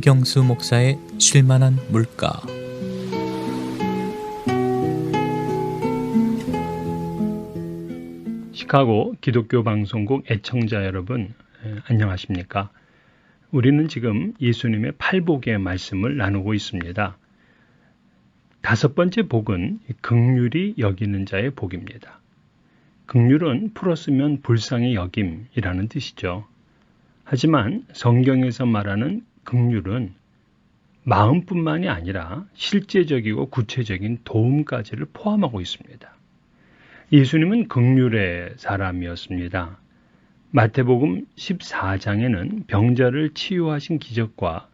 김경수 목사의 쉴만한 물가. 시카고 기독교 방송국 애청자 여러분, 안녕하십니까? 우리는 지금 예수님의 팔복의 말씀을 나누고 있습니다. 다섯 번째 복은 긍휼히 여기는 자의 복입니다. 긍휼은 풀었으면 불쌍히 여김이라는 뜻이죠. 하지만 성경에서 말하는 긍휼은 마음뿐만이 아니라 실제적이고 구체적인 도움까지를 포함하고 있습니다. 예수님은 긍휼의 사람이었습니다. 마태복음 14장에는 병자를 치유하신 기적과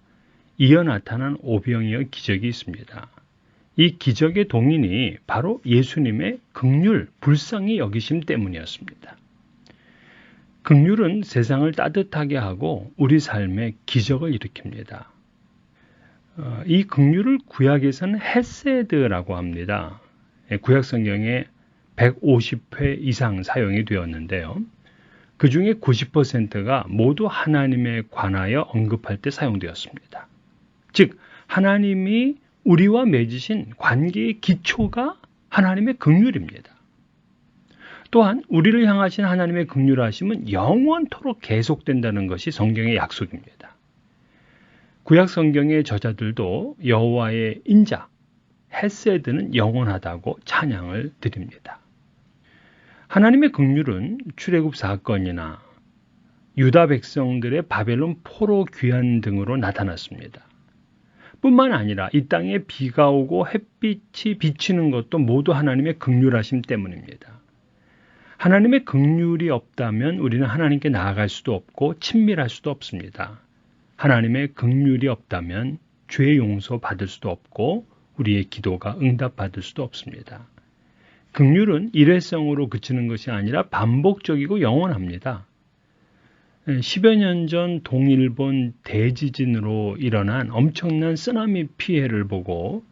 이어 나타난 오병이어 기적이 있습니다. 이 기적의 동인이 바로 예수님의 긍휼, 불쌍히 여기심 때문이었습니다. 긍휼은 세상을 따뜻하게 하고 우리 삶에 기적을 일으킵니다. 이 긍휼을 구약에서는 헤세드라고 합니다. 구약 성경에 150회 이상 사용이 되었는데요. 그 중에 90%가 모두 하나님에 관하여 언급할 때 사용되었습니다. 즉, 하나님이 우리와 맺으신 관계의 기초가 하나님의 긍휼입니다. 또한 우리를 향하신 하나님의 긍휼하심은 영원토록 계속된다는 것이 성경의 약속입니다. 구약 성경의 저자들도 여호와의 인자, 헤세드는 영원하다고 찬양을 드립니다. 하나님의 긍휼은 출애굽 사건이나 유다 백성들의 바벨론 포로 귀환 등으로 나타났습니다. 뿐만 아니라 이 땅에 비가 오고 햇빛이 비치는 것도 모두 하나님의 긍휼하심 때문입니다. 하나님의 긍휼이 없다면 우리는 하나님께 나아갈 수도 없고 친밀할 수도 없습니다. 하나님의 긍휼이 없다면 죄 용서 받을 수도 없고 우리의 기도가 응답받을 수도 없습니다. 긍휼은 일회성으로 그치는 것이 아니라 반복적이고 영원합니다. 10여 년 전 동일본 대지진으로 일어난 엄청난 쓰나미 피해를 보고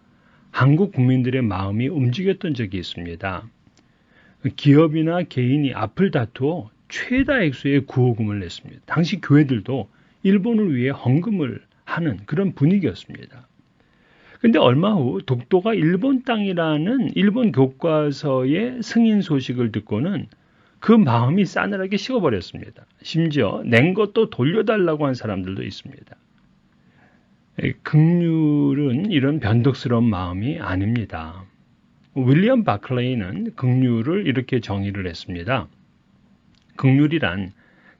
한국 국민들의 마음이 움직였던 적이 있습니다. 기업이나 개인이 앞을 다투어 최다 액수의 구호금을 냈습니다. 당시 교회들도 일본을 위해 헌금을 하는 그런 분위기였습니다. 그런데 얼마 후 독도가 일본 땅이라는 일본 교과서의 승인 소식을 듣고는 그 마음이 싸늘하게 식어버렸습니다. 심지어 낸 것도 돌려달라고 한 사람들도 있습니다. 긍휼은 이런 변덕스러운 마음이 아닙니다. 윌리엄 바클레이는 긍휼을 이렇게 정의를 했습니다. 긍휼이란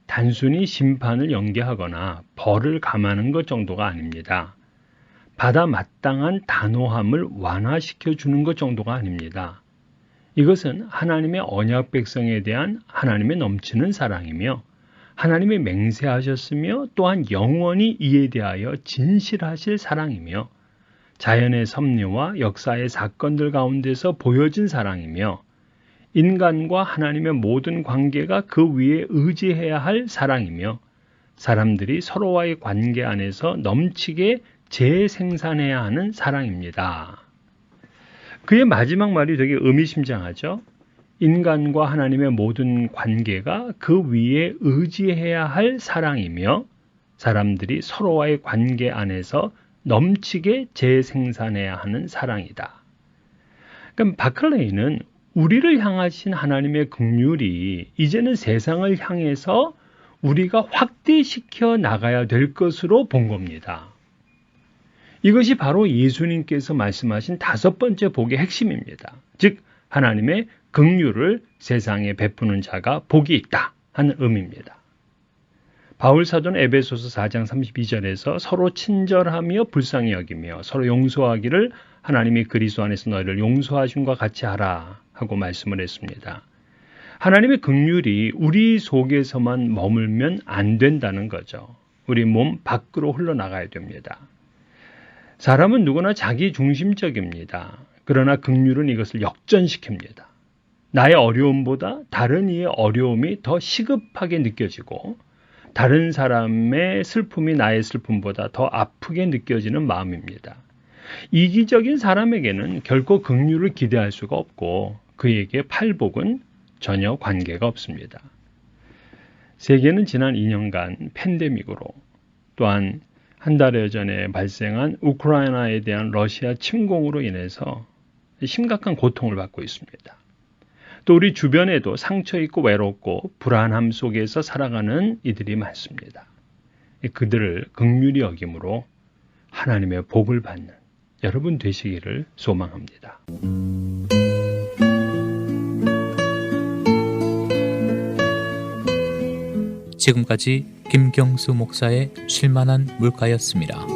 단순히 심판을 연계하거나 벌을 감하는 것 정도가 아닙니다. 받아 마땅한 단호함을 완화시켜 주는 것 정도가 아닙니다. 이것은 하나님의 언약 백성에 대한 하나님의 넘치는 사랑이며 하나님이 맹세하셨으며 또한 영원히 이에 대하여 진실하실 사랑이며 자연의 섭리와 역사의 사건들 가운데서 보여진 사랑이며 인간과 하나님의 모든 관계가 그 위에 의지해야 할 사랑이며 사람들이 서로와의 관계 안에서 넘치게 재생산해야 하는 사랑입니다. 그의 마지막 말이 되게 의미심장하죠. 인간과 하나님의 모든 관계가 그 위에 의지해야 할 사랑이며 사람들이 서로와의 관계 안에서 넘치게 재생산해야 하는 사랑이다. 그럼 바클레이는 우리를 향하신 하나님의 긍휼이 이제는 세상을 향해서 우리가 확대시켜 나가야 될 것으로 본 겁니다. 이것이 바로 예수님께서 말씀하신 다섯 번째 복의 핵심입니다. 즉 하나님의 긍휼을 세상에 베푸는 자가 복이 있다 하는 의미입니다. 바울 사도는 에베소서 4장 32절에서 서로 친절하며 불쌍히 여기며 서로 용서하기를 하나님이 그리스도 안에서 너희를 용서하심과 같이 하라 하고 말씀을 했습니다. 하나님의 긍휼이 우리 속에서만 머물면 안 된다는 거죠. 우리 몸 밖으로 흘러나가야 됩니다. 사람은 누구나 자기 중심적입니다. 그러나 긍휼은 이것을 역전시킵니다. 나의 어려움보다 다른 이의 어려움이 더 시급하게 느껴지고 다른 사람의 슬픔이 나의 슬픔보다 더 아프게 느껴지는 마음입니다. 이기적인 사람에게는 결코 긍휼을 기대할 수가 없고 그에게 팔복은 전혀 관계가 없습니다. 세계는 지난 2년간 팬데믹으로 또한 한 달여 전에 발생한 우크라이나에 대한 러시아 침공으로 인해서 심각한 고통을 받고 있습니다. 또 우리 주변에도 상처 있고 외롭고 불안함 속에서 살아가는 이들이 많습니다. 그들을 긍휼히 여김으로 하나님의 복을 받는 여러분 되시기를 소망합니다. 지금까지 김경수 목사의 쉴만한 물가였습니다.